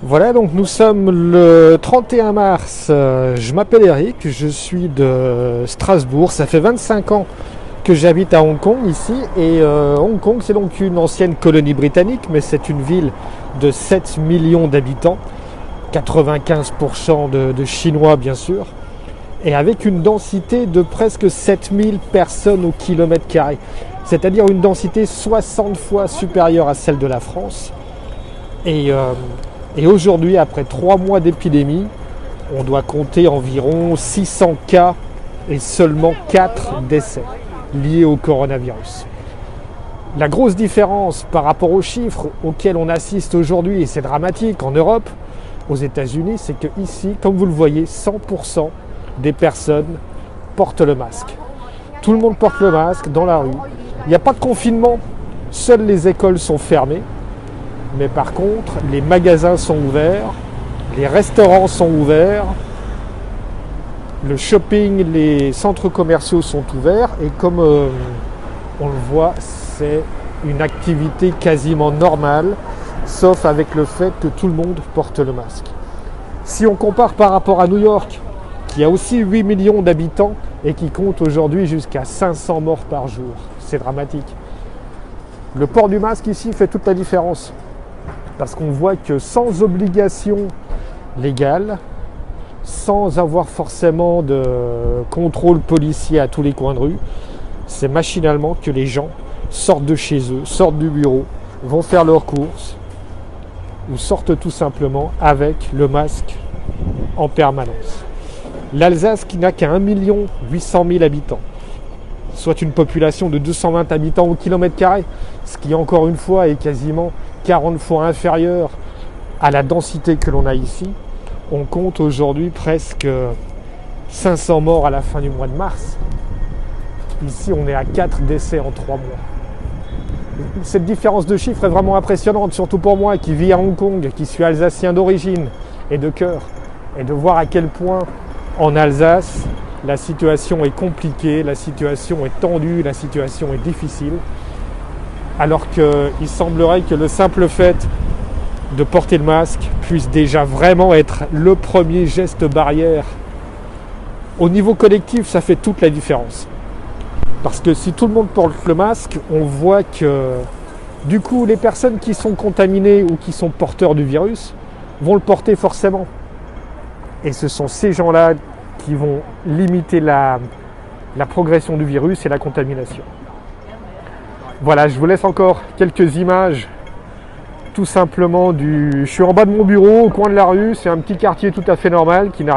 Voilà, donc nous sommes le 31 mars. Je m'appelle Eric, je suis de Strasbourg. Ça fait 25 ans que j'habite à Hong Kong ici. Et Hong Kong, c'est donc une ancienne colonie britannique, mais c'est une ville de 7 millions d'habitants, 95% de Chinois bien sûr, et avec une densité de presque 7000 personnes au kilomètre carré. C'est-à-dire une densité 60 fois supérieure à celle de la France. Et aujourd'hui, après 3 mois d'épidémie, on doit compter environ 600 cas et seulement 4 décès liés au coronavirus. La grosse différence par rapport aux chiffres auxquels on assiste aujourd'hui, et c'est dramatique en Europe, aux États-Unis, c'est que ici, comme vous le voyez, 100% des personnes portent le masque. Tout le monde porte le masque dans la rue. Il n'y a pas de confinement, seules les écoles sont fermées. Mais par contre, les magasins sont ouverts, les restaurants sont ouverts, le shopping, les centres commerciaux sont ouverts. Et comme on le voit, c'est une activité quasiment normale, sauf avec le fait que tout le monde porte le masque. Si on compare par rapport à New York, qui a aussi 8 millions d'habitants et qui compte aujourd'hui jusqu'à 500 morts par jour, c'est dramatique. Le port du masque ici fait toute la différence. Parce qu'on voit que sans obligation légale, sans avoir forcément de contrôle policier à tous les coins de rue, c'est machinalement que les gens sortent de chez eux, sortent du bureau, vont faire leurs courses ou sortent tout simplement avec le masque en permanence. L'Alsace, qui n'a qu'à 1 800 000 habitants, soit une population de 220 habitants au kilomètre carré, ce qui encore une fois est quasiment 40 fois inférieur à la densité que l'on a ici. On compte aujourd'hui presque 500 morts à la fin du mois de mars. Ici, on est à 4 décès en 3 mois. Cette différence de chiffres est vraiment impressionnante, surtout pour moi qui vis à Hong Kong, qui suis alsacien d'origine et de cœur, et de voir à quel point en Alsace, la situation est compliquée, la situation est tendue, la situation est difficile. Alors qu'il semblerait que le simple fait de porter le masque puisse déjà vraiment être le premier geste barrière. Au niveau collectif, ça fait toute la différence. Parce que si tout le monde porte le masque, on voit que du coup, les personnes qui sont contaminées ou qui sont porteurs du virus vont le porter forcément. Et ce sont ces gens-là qui vont limiter la progression du virus et la contamination. Voilà, je vous laisse encore quelques images tout simplement je suis en bas de mon bureau, au coin de la rue, c'est un petit quartier tout à fait normal qui n'a